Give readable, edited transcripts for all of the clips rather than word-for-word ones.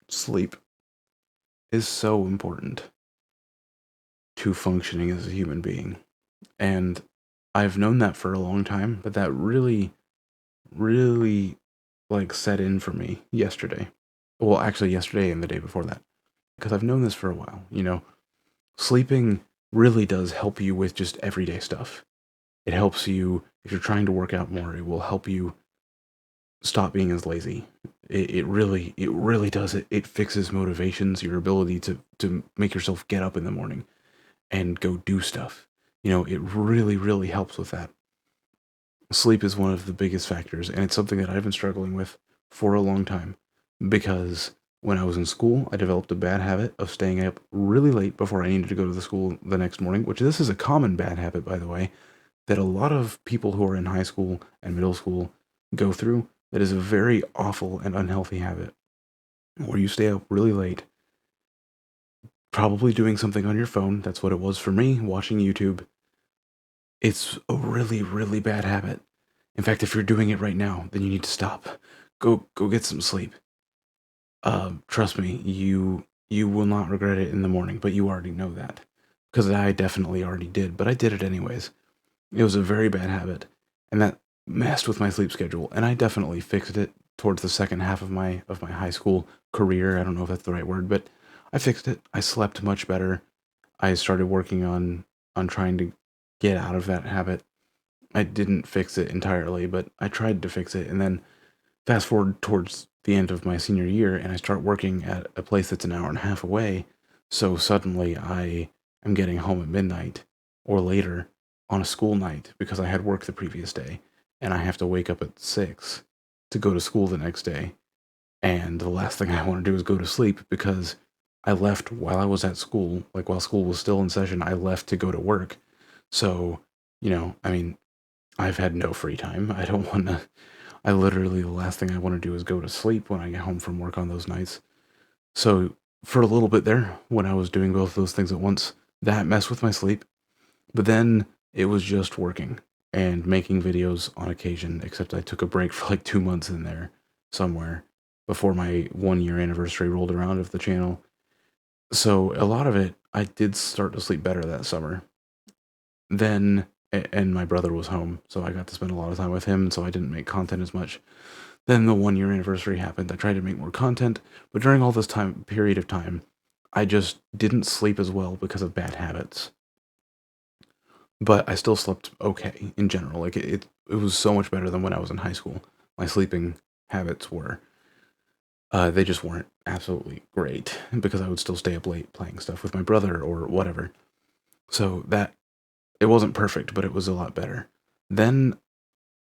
Sleep is so important to functioning as a human being. And I've known that for a long time, but that really like set in for me yesterday. Well, actually yesterday and the day before that. Because I've known this for a while, sleeping really does help you with just everyday stuff. It helps you if you're trying to work out more, it will help you stop being as lazy. It really does it. It fixes motivations, your ability to make yourself get up in the morning and go do stuff. It really helps with that. Sleep is one of the biggest factors, and it's something that I've been struggling with for a long time because when I was in school, I developed a bad habit of staying up really late before I needed to go to the school the next morning, which this is a common bad habit, by the way, that a lot of people who are in high school and middle school go through. That is a very awful and unhealthy habit where you stay up really late, probably doing something on your phone. That's what it was for me, watching YouTube. It's a really bad habit. In fact, if you're doing it right now, then you need to stop. Go get some sleep. Trust me, you will not regret it in the morning, but you already know that because I definitely already did, but I did it anyways. It was a very bad habit, and that messed with my sleep schedule, and I definitely fixed it towards the second half of my high school career. I don't know if that's the right word, but I fixed it. I slept much better. I started working on trying to get out of that habit. I didn't fix it entirely, but I tried to fix it. And then fast forward towards the end of my senior year, and I start working at a place that's an hour and a half away. So suddenly I am getting home at midnight or later on a school night because I had work the previous day, and I have to wake up at 6 to go to school the next day. And the last thing I want to do is go to sleep because I left while I was at school, like while school was still in session, I left to go to work. So, I mean, I've had no free time. I don't want to. I literally, the last thing I want to do is go to sleep when I get home from work on those nights. So, for a little bit there, when I was doing both those things at once, that messed with my sleep. But then it was just working and making videos on occasion, except I took a break for like 2 months in there somewhere before my 1 year anniversary rolled around of the channel. So, a lot of it, I did start to sleep better that summer. Then, and my brother was home, so I got to spend a lot of time with him, so I didn't make content as much. Then the 1 year anniversary happened. I tried to make more content, but during all this period of time, I just didn't sleep as well because of bad habits. But I still slept okay in general. Like it was so much better than when I was in high school. My sleeping habits were they just weren't absolutely great because I would still stay up late playing stuff with my brother or whatever. So that it wasn't perfect, but it was a lot better. Then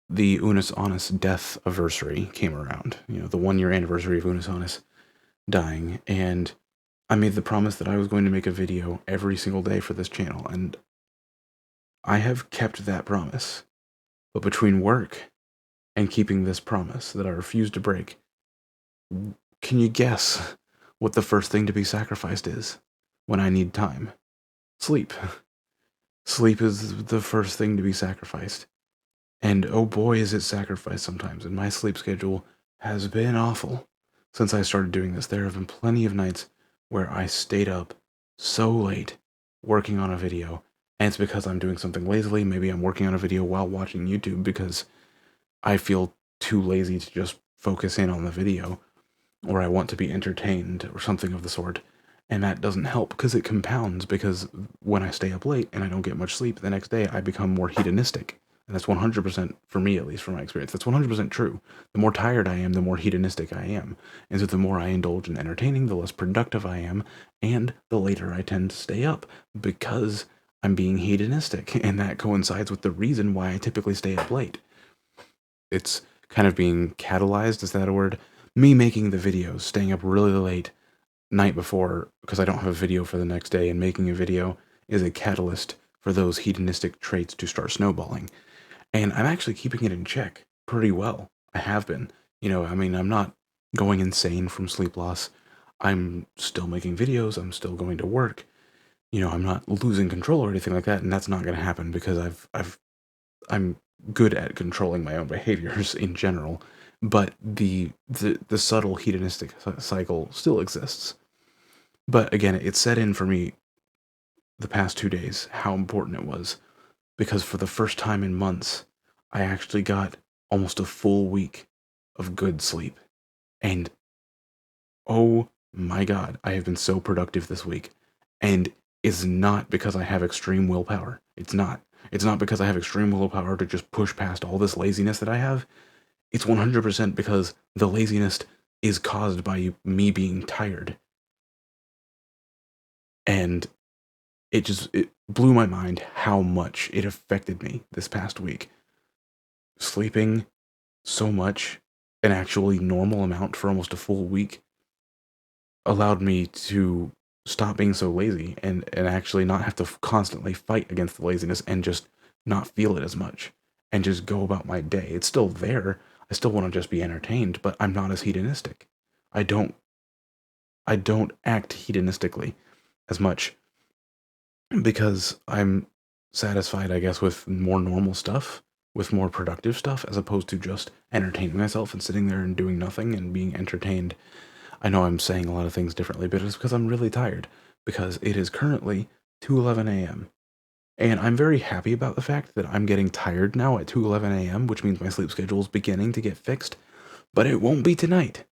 the Unus Annus death anniversary came around. The 1 year anniversary of Unus Annus dying, and I made the promise that I was going to make a video every single day for this channel, and I have kept that promise. But between work and keeping this promise that I refuse to break, can you guess what the first thing to be sacrificed is when I need time? Sleep. Sleep is the first thing to be sacrificed. And oh boy, is it sacrificed sometimes. And my sleep schedule has been awful since I started doing this. There have been plenty of nights where I stayed up so late working on a video. And it's because I'm doing something lazily. Maybe I'm working on a video while watching YouTube because I feel too lazy to just focus in on the video, or I want to be entertained or something of the sort. And that doesn't help because it compounds, because when I stay up late and I don't get much sleep the next day, I become more hedonistic. And that's 100%, for me at least, from my experience, that's 100% true. The more tired I am, the more hedonistic I am. And so the more I indulge in entertaining, the less productive I am, and the later I tend to stay up because I'm being hedonistic. And that coincides with the reason why I typically stay up late. It's kind of being catalyzed, is that a word? Me making the videos, staying up really late night before because I don't have a video for the next day, and making a video is a catalyst for those hedonistic traits to start snowballing. And I'm actually keeping it in check pretty well. I have been. I mean, I'm not going insane from sleep loss. I'm still making videos, I'm still going to work. I'm not losing control or anything like that, and that's not going to happen because I'm good at controlling my own behaviors in general, but the subtle hedonistic cycle still exists. But again, it set in for me the past 2 days how important it was, because for the first time in months, I actually got almost a full week of good sleep. And oh my god, I have been so productive this week. And it's not because I have extreme willpower. It's not. It's not because I have extreme willpower to just push past all this laziness that I have. It's 100% because the laziness is caused by me being tired. And it blew my mind how much it affected me this past week. Sleeping so much, an actually normal amount for almost a full week, allowed me to stop being so lazy and actually not have to constantly fight against the laziness and just not feel it as much and just go about my day. It's still there. I still want to just be entertained, but I'm not as hedonistic. I don't act hedonistically as much because I'm satisfied, I guess, with more normal stuff, with more productive stuff, as opposed to just entertaining myself and sitting there and doing nothing and being entertained. I know I'm saying a lot of things differently, but it's because I'm really tired, because it is currently 2:11 a.m. And I'm very happy about the fact that I'm getting tired now at 2:11 a.m., which means my sleep schedule is beginning to get fixed, but it won't be tonight.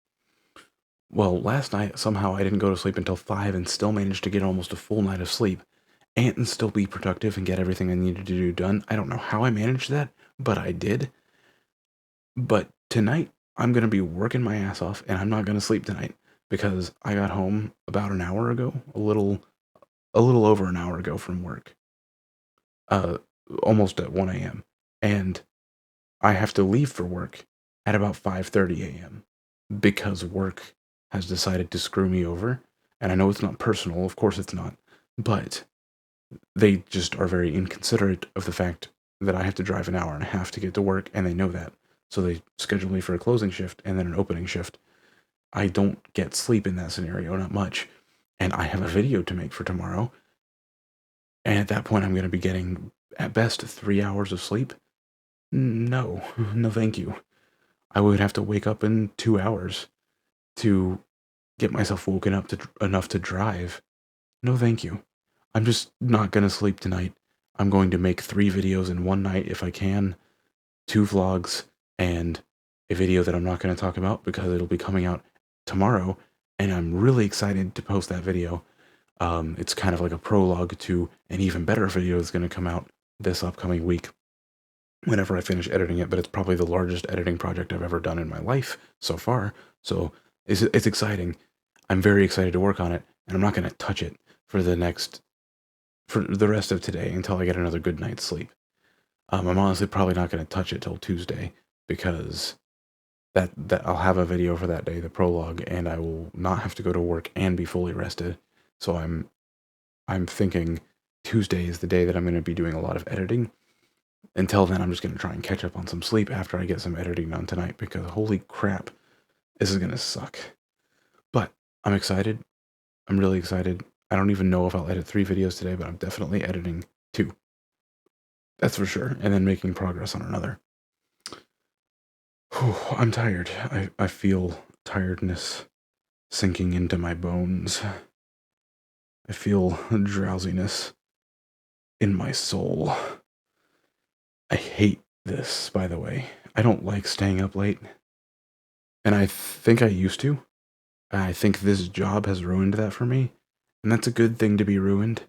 Well, last night, somehow I didn't go to sleep until 5 and still managed to get almost a full night of sleep and still be productive and get everything I needed to do done. I don't know how I managed that, but I did. But tonight, I'm going to be working my ass off, and I'm not going to sleep tonight because I got home about an hour ago, a little over an hour ago from work, uh, almost at 1 a.m. And I have to leave for work at about 5:30 a.m. because work has decided to screw me over. And I know it's not personal, of course it's not, but they just are very inconsiderate of the fact that I have to drive an hour and a half to get to work, and they know that. So they schedule me for a closing shift and then an opening shift. I don't get sleep in that scenario, not much. And I have a video to make for tomorrow. And at that point, I'm going to be getting, at best, 3 hours of sleep. No, no, thank you. I would have to wake up in 2 hours to get myself woken up enough to drive. No, thank you. I'm just not going to sleep tonight. I'm going to make 3 videos in one night if I can, 2 vlogs, and a video that I'm not going to talk about because it'll be coming out tomorrow, and I'm really excited to post that video. It's kind of like a prologue to an even better video that's going to come out this upcoming week whenever I finish editing it, but it's probably the largest editing project I've ever done in my life so far, so it's exciting. I'm very excited to work on it, and I'm not going to touch it for the rest of today until I get another good night's sleep. I'm honestly probably not going to touch it till Tuesday because that I'll have a video for that day, the prologue, and I will not have to go to work and be fully rested. So I'm thinking Tuesday is the day that I'm going to be doing a lot of editing. Until then, I'm just going to try and catch up on some sleep after I get some editing done tonight because holy crap, this is going to suck. But I'm excited. I'm really excited. I don't even know if I'll edit 3 videos today, but I'm definitely editing 2. That's for sure. And then making progress on another. Whew, I'm tired. I feel tiredness sinking into my bones. I feel drowsiness in my soul. I hate this, by the way. I don't like staying up late. And I think I used to. I think this job has ruined that for me. And that's a good thing to be ruined,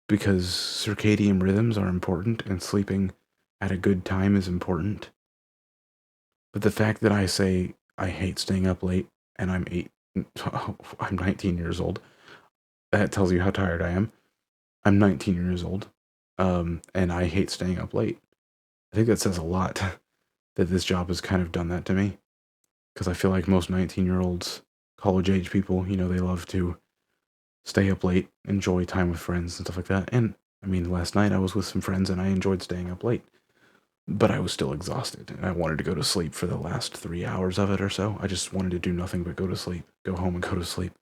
because circadian rhythms are important and sleeping at a good time is important. But the fact that I say I hate staying up late and I'm 19 years old, that tells you how tired I am. I'm 19 years old, and I hate staying up late. I think that says a lot that this job has kind of done that to me, because I feel like most 19-year-olds, college-age people, they love to stay up late, enjoy time with friends and stuff like that. And I mean, last night I was with some friends and I enjoyed staying up late, but I was still exhausted and I wanted to go to sleep for the last 3 hours of it or so. I just wanted to do nothing but go to sleep, go home and go to sleep.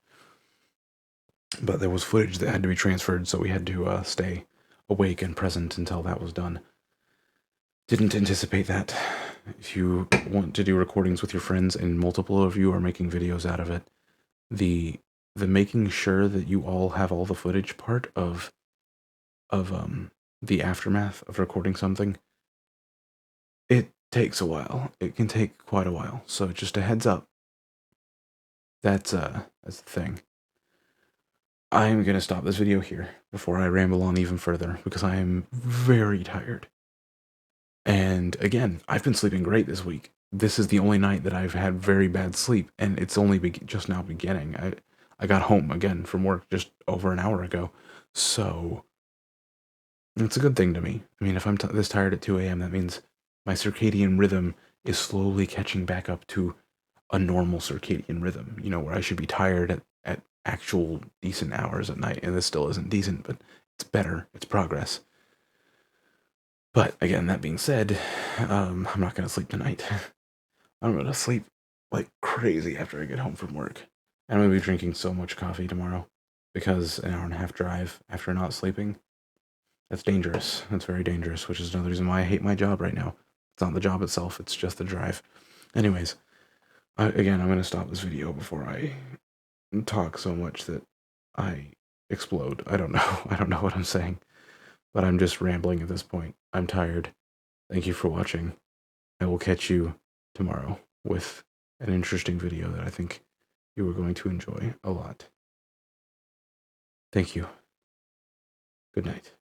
But there was footage that had to be transferred, so we had to stay awake and present until that was done. Didn't anticipate that. if you want to do recordings with your friends and multiple of you are making videos out of it, the making sure that you all have all the footage part of the aftermath of recording something, it takes a while. It can take quite a while. So just a heads up. That's the thing. I'm gonna stop this video here before I ramble on even further because I am very tired. And again, I've been sleeping great this week. This is the only night that I've had very bad sleep, and it's only just now beginning. I got home again from work just over an hour ago, so it's a good thing to me. I mean, if I'm this tired at 2 a.m., that means my circadian rhythm is slowly catching back up to a normal circadian rhythm, you know, where I should be tired at actual decent hours at night, and this still isn't decent, but it's better. It's progress. But again, that being said, I'm not going to sleep tonight. I'm going to sleep like crazy after I get home from work. And I'm going to be drinking so much coffee tomorrow because an hour and a half drive after not sleeping, that's dangerous. That's very dangerous, which is another reason why I hate my job right now. It's not the job itself, it's just the drive. Anyways, again, I'm going to stop this video before I talk so much that I explode. I don't know. I don't know what I'm saying, but I'm just rambling at this point. I'm tired. Thank you for watching. I will catch you tomorrow with an interesting video that I think you are going to enjoy a lot. Thank you. Good night.